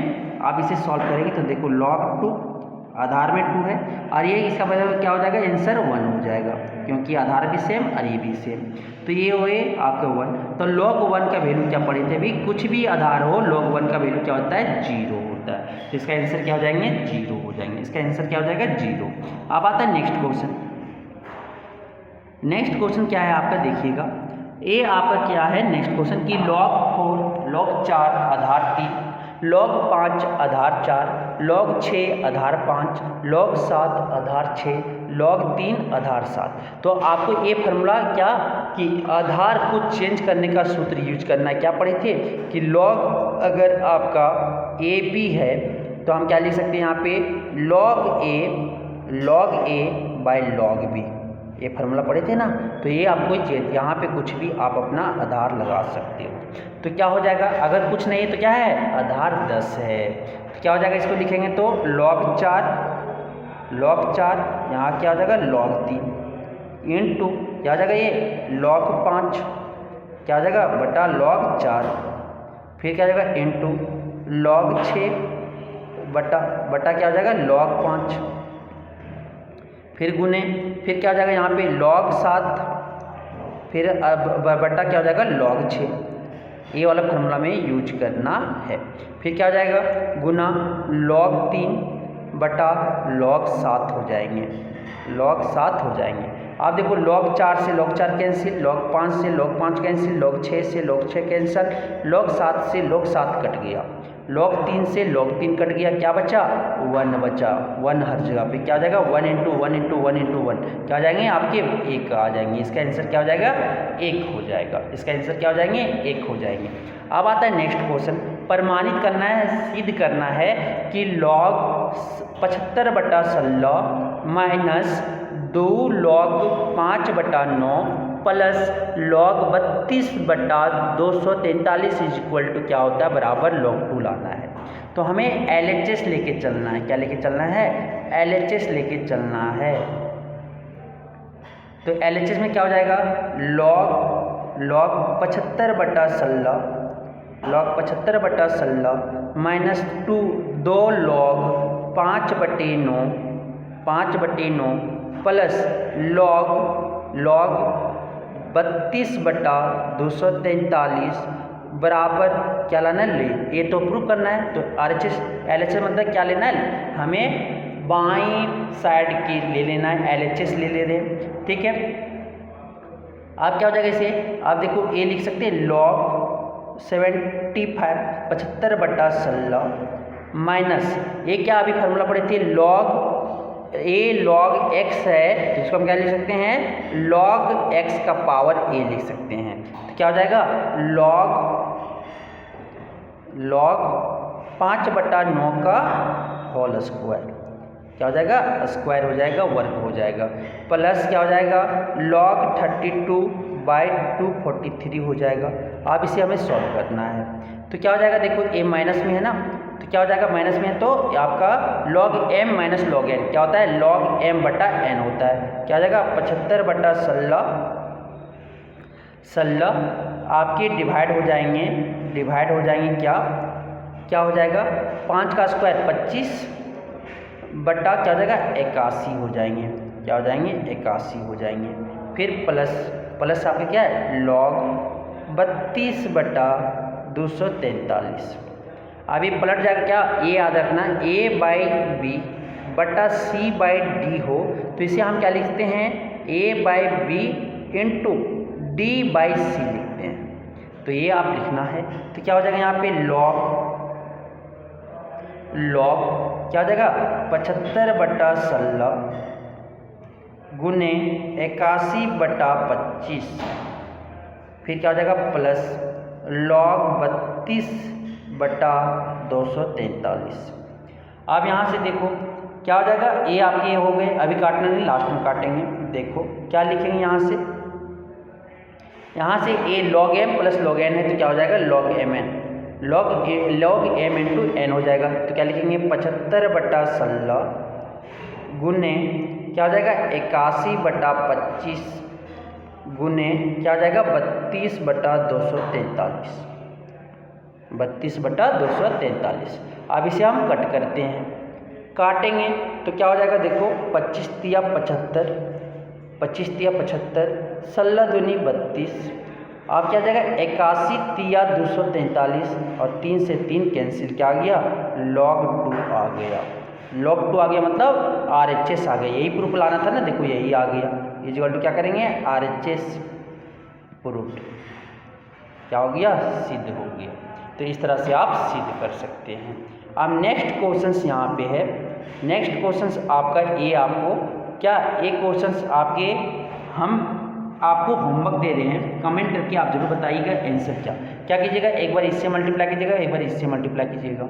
आप इसे सॉल्व करेंगे तो देखो log 2 आधार में 2 है और ये इसका मतलब क्या हो जाएगा आंसर 1 हो जाएगा, क्योंकि आधार भी सेम और ये भी सेम, तो ये हुए आपका 1। तो log 1 का वैल्यू क्या पढ़े थे अभी, कुछ भी आधार हो log 1 का वैल्यू क्या होता है 0 होता है, तो इसका आंसर क्या हो जाएंगे 0 हो जाएंगे, इसका आंसर क्या हो जाएगा 0। अब आता है नेक्स्ट क्वेश्चन। नेक्स्ट क्वेश्चन क्या है आपका देखिएगा, ये आपका क्या है नेक्स्ट क्वेश्चन कि log 4 log 4 आधार 3 log 5 आधार 4 log 6 आधार 5 log 7 आधार 6 log 3 आधार 7। तो आपको ये फार्मूला क्या कि आधार को चेंज करने का सूत्र यूज करना है। क्या पढ़े थे कि log अगर आपका ए बी है तो हम क्या लिख सकते हैं यहाँ पे log a by log b, ये फार्मूला पढ़े थे ना, तो ये आपको यहाँ पे कुछ भी आप अपना आधार लगा सकते हो। तो क्या हो जाएगा अगर कुछ नहीं है तो क्या है आधार 10 है, तो क्या हो जाएगा इसको लिखेंगे तो log 4 यहाँ क्या हो जाएगा log 3 इंटू क्या हो जाएगा ये log 5 क्या हो जाएगा बटा log 4, फिर क्या हो जाएगा इंटू log 6 बटा क्या हो जाएगा log 5, फिर गुने, फिर क्या हो जाएगा यहाँ पे log 7, फिर बटा क्या हो जाएगा log 6, ये वाला फार्मूला में यूज करना है। फिर क्या हो जाएगा गुना log 3 बटा log 7 हो जाएंगे, log 7 हो जाएंगे। आप देखो log 4 से log 4 कैंसिल, log 5 से log 5 कैंसिल, log 6 से log 6 कैंसिल, log 7 से log 7 कट गया, log 3 से log 3 कट गया, क्या बचा 1 बचा, 1 हर जगह पे क्या हो जाएगा 1 इंटू 1 इंटू 1 इंटू 1 क्या हो जाएंगे आपके 1 आ जाएंगे, इसका आंसर क्या हो जाएगा 1 हो जाएगा, इसका आंसर क्या हो जाएंगे 1 हो जाएंगे। अब आता है नेक्स्ट क्वेश्चन, प्रमाणित करना है, सिद्ध करना है कि log 75/16 minus 2 log 5/9 plus log 32/243 is equal to क्या होता है, बराबर log 2 लाना है। तो हमें LHS लेके चलना है। क्या लेके चलना है? LHS लेके चलना है। तो LHS में क्या हो जाएगा, log 75/16 minus 2 log 5/9 plus log 32/243 बराबर क्या लाना है, ले। ये तो प्रूव करना है। तो LHS मतलब क्या लेना है, हमें बाईं साइड की ले लेना है, LHS ले ले रहे हैं। ठीक है, आप क्या हो जाएगा इसे, आप देखो ये लिख सकते हैं log 75/16 माइनस ये क्या अभी फार्मूला पढ़े थे, log x है, तो इसको हम क्या लिख सकते हैं, log x का पावर a लिख सकते हैं। तो क्या हो जाएगा, log 5/9 का होल स्क्वायर, क्या हो जाएगा, स्क्वायर हो जाएगा, वर्ग हो जाएगा, प्लस क्या हो जाएगा, log 32/243 हो जाएगा। अब इसे हमें सॉल्व करना है। तो क्या हो जाएगा, देखो a माइनस में है ना, तो क्या हो जाएगा, माइनस में है तो आपका log m minus log n क्या होता है, log m/n होता है। क्या हो जाएगा, 75/16 आपके डिवाइड हो जाएंगे क्या हो जाएगा, 5 का स्क्वायर 25 बटा क्या हो जाएगा, 81 हो जाएंगे। क्या हो जाएंगे, 81 हो जाएंगे। फिर प्लस आपके क्या है, log 32/243। अब ये पलट जाएगा, क्या ये याद रखना, a/b बटा c/d हो तो इसे हम क्या लिखते हैं, a/b इंटू d/c लिखते हैं। तो ये आप लिखना है। तो क्या हो जाएगा यहाँ पे log क्या हो जाएगा, 75/16 गुने 81/25, फिर क्या हो जाएगा प्लस log 32/243। अब यहाँ से देखो क्या हो जाएगा, ये आपके हो गए, अभी काटना नहीं, लास्ट में काटेंगे। देखो क्या लिखेंगे यहाँ से a log m plus log n है, तो क्या हो जाएगा, log mn, log m into n हो जाएगा। तो क्या लिखेंगे, 75/16 गुने क्या हो जाएगा, 81/25 गुने क्या हो जाएगा, 32/243। अब इसे हम कट करते हैं, काटेंगे तो क्या हो जाएगा, देखो 25 तिया 75, 16 दूनी 32। अब क्या हो जाएगा, 81 तिया 243 और 3 से 3 कैंसिल, क्या आ गया, log 2 आ गया। log 2 आ गया मतलब RHS आ गया। यही प्रूफ लाना था ना, देखो यही आ गया। इक्वल टू क्या करेंगे, RHS प्रूफ, क्या हो गया, सिद्ध हो गया। तो इस तरह से आप सिद्ध कर सकते हैं। अब नेक्स्ट क्वेश्चंस यहाँ पे है। नेक्स्ट क्वेश्चंस आपका ये आपको क्या, ये क्वेश्चंस आपके हम आपको होमवर्क दे रहे हैं, कमेंट करके आप जरूर बताइएगा आंसर क्या कीजिएगा, एक बार इससे मल्टीप्लाई कीजिएगा, एक बार इससे मल्टीप्लाई कीजिएगा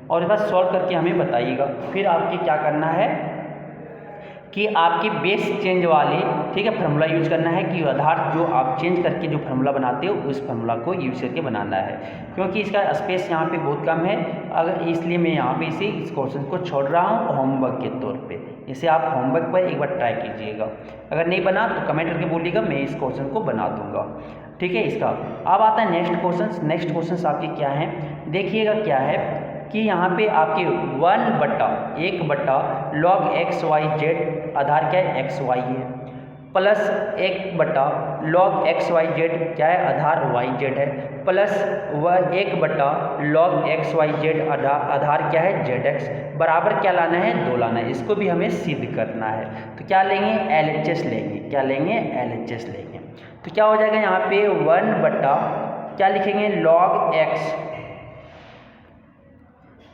और इस बार सॉल्व करके हमें बताइएगा। फिर आपकी क्या करना है कि आपकी बेस चेंज वाले, ठीक है, फार्मूला यूज करना है कि आधार जो आप चेंज करके जो फार्मूला बनाते हो उस फार्मूला को यूज करके बनाना है, क्योंकि इसका स्पेस यहाँ पे बहुत कम है। अगर इसलिए मैं यहाँ पे इस क्वेश्चन को छोड़ रहा हूँ होमवर्क के तौर पे। इसे आप होमवर्क पर एक बार ट्राई कीजिएगा, अगर नहीं बना तो कमेंट करके बोलिएगा, मैं इस क्वेश्चन को बना दूंगा। ठीक है, इसका अब आता है नेक्स्ट क्वेश्चन। नेक्स्ट क्वेश्चन आपके क्या है, देखिएगा क्या है कि यहाँ पे आपके 1/1 log XYZ, आधार क्या है, XY है, प्लस 1/log XYZ क्या है, आधार YZ है, प्लस 1/log XYZ आधार क्या है, ZX, बराबर क्या लाना है, 2 लाना है। इसको भी हमें सिद्ध करना है। तो क्या लेंगे, LHS लेंगे। क्या लेंगे, LHS लेंगे। तो क्या हो जाएगा यहाँ पे 1/ क्या लिखेंगे, log X,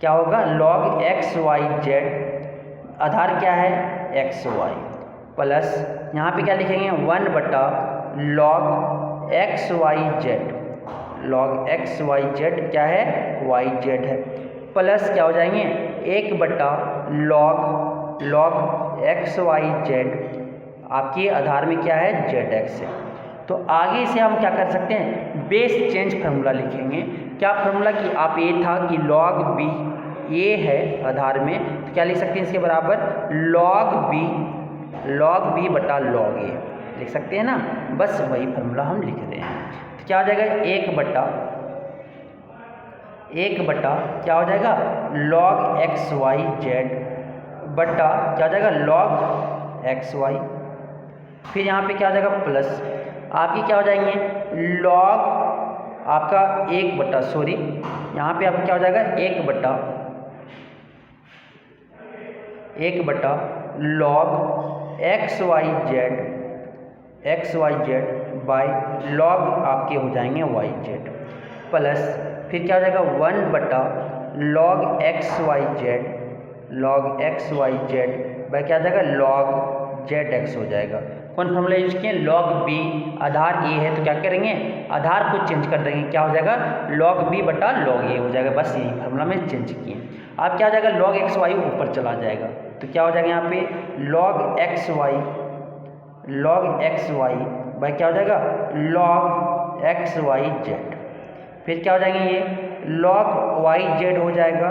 क्या होगा, log XYZ, आधार क्या है, XY, प्लस यहाँ पे क्या लिखेंगे 1/log XYZ, log XYZ क्या है, YZ है, प्लस क्या हो जाएंगे 1/log XYZ आपके आधार में क्या है, जेड एक्स है। तो आगे से हम क्या कर सकते हैं, बेस चेंज फार्मूला लिखेंगे। क्या फार्मूला कि आप ये था कि लॉग बी, ये है आधार में, तो क्या लिख सकते हैं इसके बराबर लॉग बी बटा लॉग ए लिख सकते हैं ना। बस वही फार्मूला हम लिख रहे हैं। तो क्या हो जाएगा, एक बटा क्या हो जाएगा, लॉग एक्स वाई जेड बटा क्या हो जाएगा, लॉग एक्स वाई। फिर यहाँ पे क्या हो जाएगा प्लस, आपकी क्या हो जाएंगे लॉग आपका यहाँ पे आपका क्या हो जाएगा, एक बटा log x Y z by log आपके हो जाएंगे वाई जेड, प्लस फिर क्या हो जाएगा 1 बटा log x Y z by क्या हो जाएगा, लॉग जेड एक्स हो जाएगा। कौन फॉर्मूला यूज किए, लॉग बी, आधार ए है तो क्या करेंगे, आधार को चेंज कर देंगे, क्या हो जाएगा लॉग बी बटा लॉग ए हो जाएगा। बस यही फार्मूला में चेंज किए। अब क्या हो जाएगा, लॉग एक्स वाई ऊपर चला जाएगा, तो क्या हो जाएगा यहाँ पे लॉग एक्स वाई बाई क्या हो जाएगा, लॉग एक्स वाई जेड। फिर क्या हो जाएंगे, ये लॉग वाई जेड हो जाएगा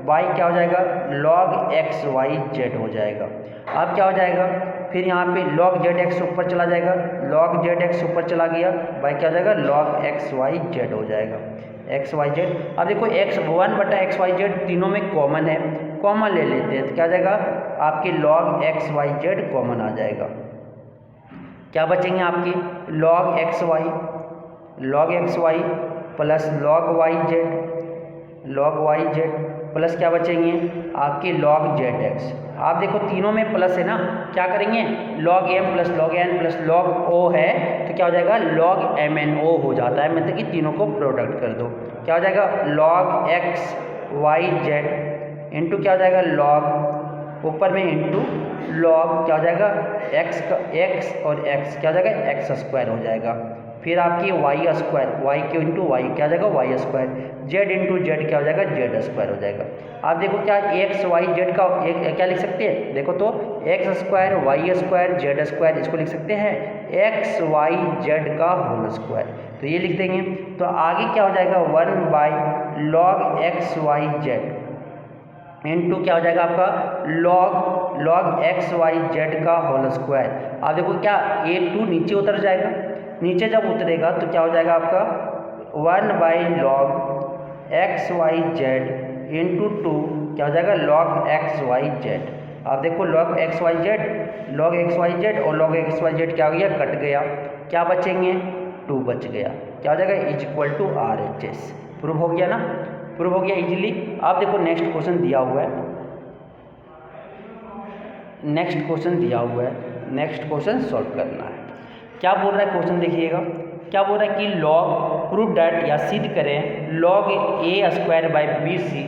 बाई क्या हो जाएगा, लॉग एक्स वाई जेड हो जाएगा। अब क्या हो जाएगा, फिर यहाँ पे log जेड एक्स ऊपर चला जाएगा, log जेड एक्स ऊपर चला गया बाई क्या हो जाएगा, log एक्स वाई जेड हो जाएगा, एक्स वाई जेड। अब देखो x1 बटा एक्स वाई जेड तीनों में कॉमन है, कॉमन ले लेते हैं तो क्या हो जाएगा, आपके log X Y Z common आ जाएगा। क्या बचेंगे आपके log X Y plus log Y Z plus क्या बचेंगे आपके log जेड एक्स। आप देखो तीनों में प्लस है ना, क्या करेंगे log m plus log n plus log o है तो क्या हो जाएगा log mno हो जाता है, मतलब कि तीनों को प्रोडक्ट कर दो, क्या हो जाएगा log x y z into क्या हो जाएगा log ऊपर में इंटू log क्या हो जाएगा x और x क्या हो जाएगा एक्स स्क्वायर हो जाएगा। फिर आपकी y square, y q into y क्या हो जाएगा y square, z into z क्या हो जाएगा जेड स्क्वायर हो जाएगा। आप देखो क्या एक्स वाई जेड का क्या लिख सकते हैं, देखो तो x square y square z square, इसको लिख सकते हैं एक्स वाई जेड का होल स्क्वायर, तो ये लिख देंगे। तो आगे क्या हो जाएगा 1 बाई log x Y z into क्या हो जाएगा आपका लॉग एक्स वाई जेड का होल स्क्वायर। आप देखो क्या a2 नीचे उतर जाएगा, नीचे जब उतरेगा तो क्या हो जाएगा आपका 1 बाई log x Y z into 2 क्या हो जाएगा लॉग एक्स वाई जेड। आप देखो लॉग एक्स वाई जेड और लॉग एक्स वाई जेड क्या हो गया, कट गया, क्या बचेंगे 2 बच गया, क्या हो जाएगा is equal to RHS। Prove हो गया ना, प्रूव हो गया इजीली। आप देखो नेक्स्ट क्वेश्चन दिया हुआ है, नेक्स्ट क्वेश्चन सॉल्व करना है। क्या बोल रहा है क्वेश्चन देखिएगा, क्या बोल रहा है कि लॉग प्रूव डैट या सिद्ध करें log A square by b c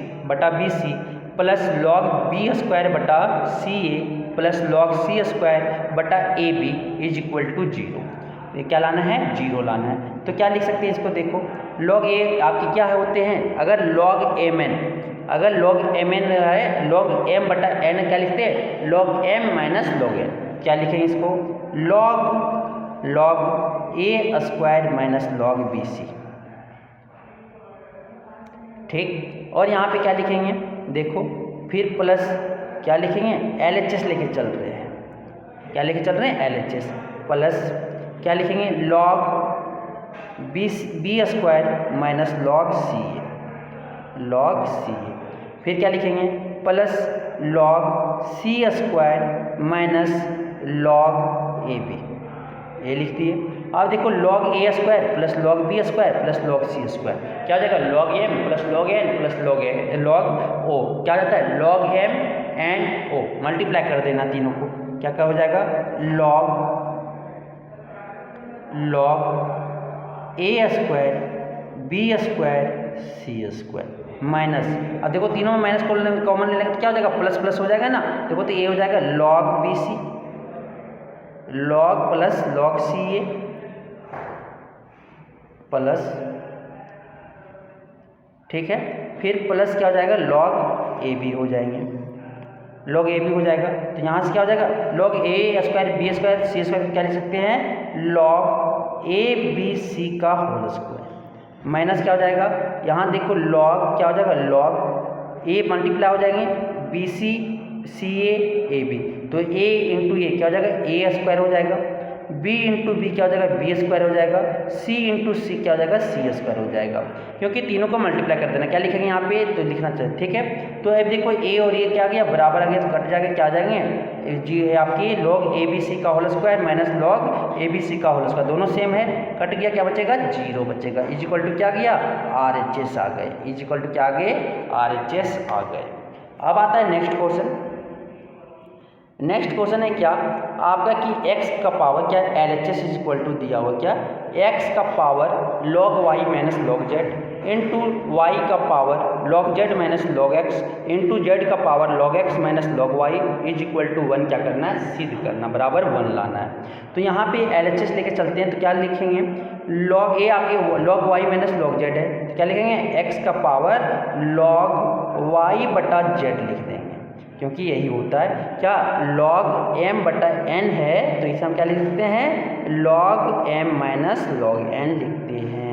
plus log B square बटा सी ए प्लस लॉग सी स्क्वायर बटा a b is equal to 0। ये क्या लाना है, 0 लाना है। तो क्या लिख सकते हैं इसको, देखो लॉग ए आपके क्या होते हैं, अगर लॉग एम एन है, लॉग एम बटा एन क्या लिखते हैं, log M minus log N, क्या लिखेंगे इसको लॉग ए square minus log B C, ठीक। और यहाँ पे क्या लिखेंगे, देखो फिर प्लस क्या लिखेंगे LHS लेके चल रहे हैं, क्या लेके चल रहे हैं LHS, प्लस क्या लिखेंगे log B square minus log C A, फिर क्या लिखेंगे प्लस लॉग सी स्क्वायर माइनस लॉग ए बी, ये लिख दिए। आप देखो लॉग ए square plus log B square plus log सी स्क्वायर क्या हो जाएगा, log M plus log N plus log O क्या हो जाता है, log M and O, multiply कर देना तीनों को, क्या हो जाएगा लॉग ए स्क्वायर बी स्क्वायर सी स्क्वायर माइनस, अब देखो तीनों में माइनस कॉमन लेने तो क्या हो जाएगा प्लस प्लस हो जाएगा ना, देखो तो ये हो जाएगा log B C log plus log C ए प्लस, ठीक है, फिर प्लस क्या हो जाएगा लॉग ए बी हो जाएंगे, लॉग ए बी हो जाएगा। तो यहाँ से क्या हो जाएगा, लॉग ए स्क्वायर बी स्क्वायर सी स्क्वायर क्या लिख सकते हैं, लॉग ए बी सी का होल स्क्वायर माइनस क्या हो जाएगा, यहाँ देखो लॉग क्या हो जाएगा, लॉग ए मल्टीप्लाई हो जाएंगे B C C A B, तो ए इंटू ए क्या हो जाएगा, ए स्क्वायर हो जाएगा, बी इंटू बी क्या हो जाएगा, बी स्क्वायर हो जाएगा, सी इंटू सी क्या हो जाएगा, सी स्क्वायर हो जाएगा। क्योंकि तीनों को मल्टीप्लाई कर देना, क्या लिखेंगे यहाँ पे, तो लिखना चाहिए, ठीक है। तो अब देखो ए और ए क्या आ गया, बराबर आ गया, तो कट जाएगा, क्या आ जाएंगे जी, आपकी लॉग ए बी सी का होल स्क्वायर माइनस लॉग ए बी सी का होल स्क्वायर, दोनों सेम है, कट गया, क्या बचेगा, 0 बचेगा। इज इक्वल टू क्या गया, आर एच एस आ गए, इज इक्वल टू क्या आ गए, आर एच एस आ गए। अब आता है नेक्स्ट क्वेश्चन। नेक्स्ट क्वेश्चन है क्या आपका कि x का पावर क्या L H S is equal to दिया हुआ क्या, x का power log y minus log Z into Y का power log Z minus log X into Z का power log X minus log Y is equal to 1 क्या करना है, सिद्ध करना, बराबर 1 लाना है। तो यहाँ पे एल एच एस लेके चलते हैं, तो क्या लिखेंगे, लॉग ए आपके log y minus log z है, तो क्या लिखेंगे, x का पावर लॉग वाई बटा जेड लिख देंगे, क्योंकि यही होता है क्या, लॉग m बटा n है, तो इसे हम क्या लिख सकते हैं, log m minus log n लिखते हैं,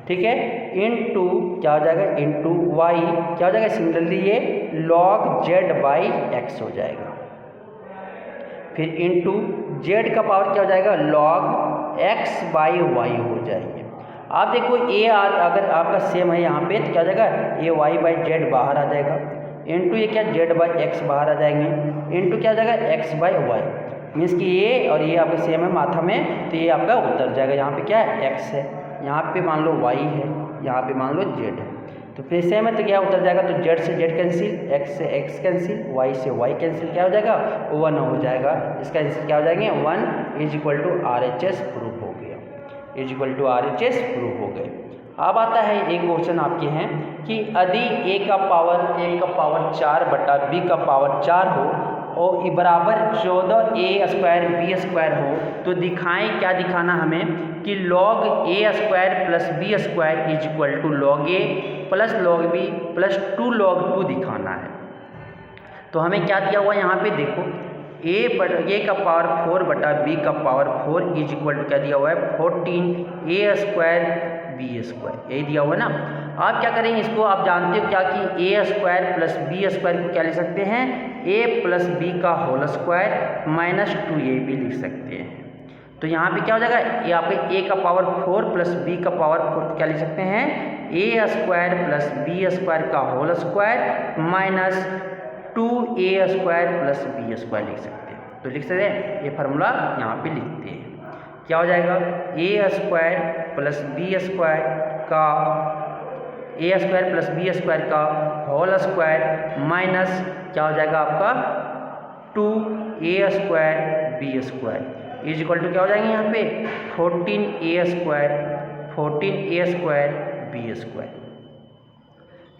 ठीक है। इनटू क्या हो जाएगा, इनटू y क्या हो जाएगा, सिमिलरली ये लॉग z बाई x हो जाएगा, फिर इनटू z का पावर क्या हो जाएगा, लॉग x बाई y हो जाएंगे। आप देखो ए आर अगर आपका सेम है यहाँ पे, तो क्या हो जाएगा, ए वाई बाई जेड बाहर आ जाएगा, इंटू ये क्या जेड बाई एक्स बाहर आ जाएंगे, इंटू क्या हो जाएगा, एक्स बाई वाई, मीन्स कि ये और ये आपका सेम है माथा में, तो ये आपका उतर जाएगा, यहाँ पे क्या है, एक्स है, यहाँ पे मान लो वाई है, यहाँ पे मान लो जेड है, तो फिर सेम है तो क्या उतर जाएगा, तो जेड से जेड कैंसिल, एक्स से एक्स कैंसिल, वाई से वाई कैंसिल, क्या हो जाएगा, 1 हो जाएगा, इसका आंसर क्या हो जाएंगे, 1 is equal to R H S proof हो गया, is equal to R H S proof हो गए। अब आता है एक क्वेश्चन आपके हैं कि यदि a का पावर 4 बटा b का पावर 4 हो और बराबर 14a स्क्वायर b स्क्वायर हो, तो दिखाएं, क्या दिखाना हमें कि log a square plus b square is equal to log a plus log b plus 2 log 2 दिखाना है। तो हमें क्या दिया हुआ यहाँ पे देखो, a का पावर 4 बटा b का पावर 4 इज इक्वल टू क्या दिया हुआ है, 14a स्क्वायर बी स्क्वायर, यही दिया हुआ ना। आप क्या करेंगे, इसको आप जानते हो क्या कि ए स्क्वायर प्लस बी स्क्वायर को क्या लिख सकते हैं, ए प्लस बी का होल स्क्वायर माइनस 2ab लिख सकते हैं। तो यहाँ पे क्या हो जाएगा, ये आपके ए का पावर 4 प्लस बी का पावर 4 क्या लिख सकते हैं, a square plus B square का whole square minus 2a square plus B square लिख सकते हैं। तो लिख सकते हैं, ये फार्मूला यहाँ पे लिखते हैं, क्या हो जाएगा, a square plus B square का a square plus B square का होल स्क्वायर माइनस क्या हो जाएगा आपका 2a square B square is equal to क्या हो जाएंगे यहाँ पे 14a स्क्वायर बी स्क्वायर।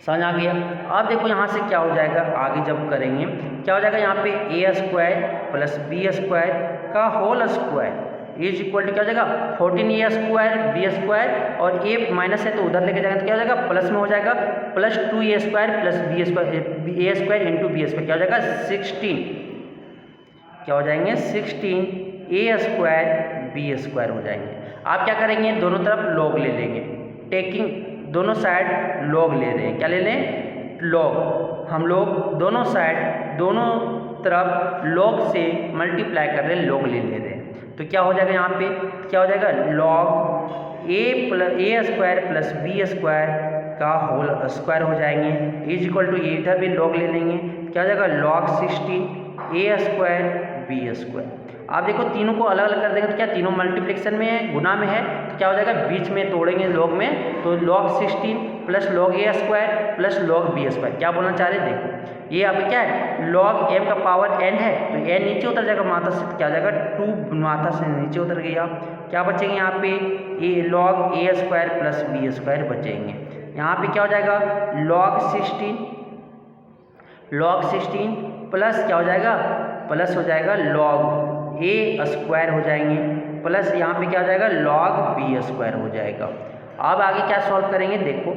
समझ आ गया। अब देखो यहाँ से क्या हो जाएगा, आगे जब करेंगे क्या हो जाएगा, यहाँ पे a square plus B square का whole square is equal to क्या हो जाएगा 14a स्क्वायर बी स्क्वायर, और a माइनस है तो उधर लेके जाएंगे तो क्या हो जाएगा, प्लस में हो जाएगा, plus 2a square plus B square a square into b square क्या हो जाएगा 16, क्या हो जाएंगे 16a स्क्वायर बी स्क्वायर हो जाएंगे। आप क्या करेंगे, दोनों तरफ लॉग ले लेंगे, टेकिंग दोनों साइड लॉग ले रहे हैं, क्या ले लें, लॉग, हम लोग दोनों साइड दोनों तरफ लॉग से मल्टीप्लाई कर रहे हैं, लॉग ले रहे हैं। तो क्या हो जाएगा यहाँ पे, क्या हो जाएगा लॉग ए स्क्वायर प्लस बी स्क्वायर का होल स्क्वायर हो जाएंगे इज इक्वल टू, ये इधर भी लॉग ले लेंगे, क्या हो जाएगा log 16a square B square. आप देखो तीनों को अलग अलग कर देंगे तो क्या तीनों मल्टीप्लिकेशन में है, गुना में है, तो क्या हो जाएगा बीच में तोड़ेंगे लॉग में, तो लॉग 16 प्लस लॉग ए square plus log B square. क्या बोलना चाह रहे हैं, देखो ये आपका क्या है, लॉग m का पावर n है तो n नीचे उतर जाएगा मात्रा से, तो क्या हो जाएगा 2 मात्रा से नीचे उतर गया, क्या बचेंगे यहाँ पे ए लॉग ए स्क्वायर प्लस बी स्क्वायर बचेंगे। यहाँ पे क्या हो जाएगा लॉग 16 प्लस क्या हो जाएगा, प्लस हो जाएगा लॉग ए स्क्वायर हो जाएंगे, प्लस यहाँ पे क्या हो जाएगा लॉग बी स्क्वायर हो जाएगा। अब आगे क्या सॉल्व करेंगे, देखो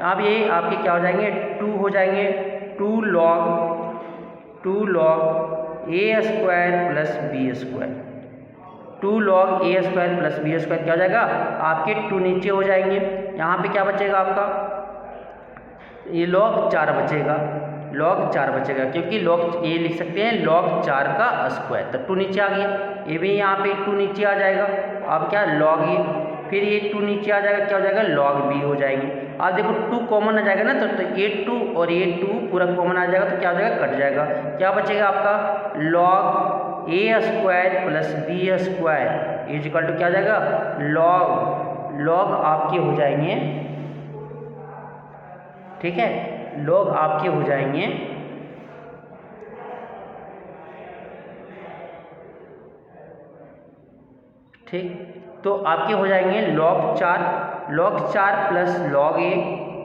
अब ये आपके क्या हो जाएंगे 2 हो जाएंगे, 2 2 log ए square plus B square. 2 log ए स्क्वायर प्लस बी स्क्वायर क्या हो जाएगा, आपके 2 नीचे हो जाएंगे। यहाँ पे क्या बचेगा आपका, ये log 4 बचेगा, log 4 बचेगा, क्योंकि log ये लिख सकते हैं log 4 का स्क्वायर। तो 2 नीचे आ गया, ये भी यहाँ पे 2 नीचे आ जाएगा। अब क्या log ए, फिर ये 2 नीचे आ जाएगा, क्या हो जाएगा log बी हो जाएगी। अब देखो 2 कॉमन आ जाएगा ना, तो ये 2 और ये 2 पूरा कॉमन आ जाएगा, तो क्या हो जाएगा, कट जाएगा। क्या बचेगा आपका log A square plus B square is equal to क्या हो जाएगा, log आपके हो जाएंगे, ठीक है, log आपके हो जाएंगे ठीक, तो आपके हो जाएंगे log 4 प्लस log ए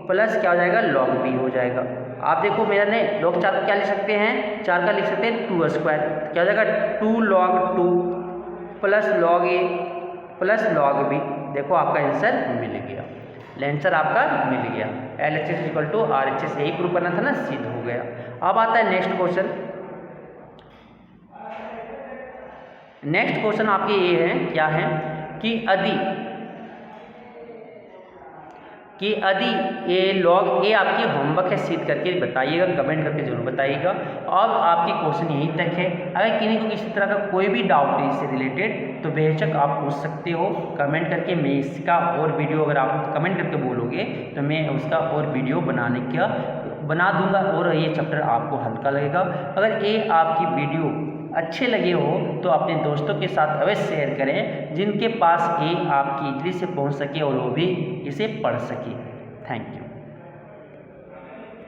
प्लस क्या हो जाएगा log बी हो जाएगा। आप देखो मेरा ने log 4 को क्या लिख सकते हैं, 4 का लिख सकते हैं 2 स्क्वायर, क्या हो जाएगा 2 log 2 प्लस log ए प्लस log बी। देखो आपका आंसर मिल गया, आंसर आपका मिल गया। LHS इक्वल टू RHS यही प्रूव करना था ना, सिद्ध हो गया। अब आता है नेक्स्ट क्वेश्चन। नेक्स्ट क्वेश्चन आपके ये है, क्या है कि यदि ये log ए आपकी होमवर्क है, सिद्ध करके बताइएगा, कमेंट करके जरूर बताइएगा। अब आपकी क्वेश्चन यहीं तक है। अगर किन्हीं को किसी तरह का कोई भी डाउट है इससे रिलेटेड, तो बेशक आप पूछ सकते हो कमेंट करके। मैं इसका और वीडियो, अगर आप कमेंट करके बोलोगे तो मैं उसका और वीडियो बना दूंगा, और ये चैप्टर आपको हल्का लगेगा। अगर ये आपकी वीडियो अच्छे लगे हो तो अपने दोस्तों के साथ अवश्य शेयर करें, जिनके पास ये आपकी इजली से पहुंच सके और वो भी इसे पढ़ सके। Thank you.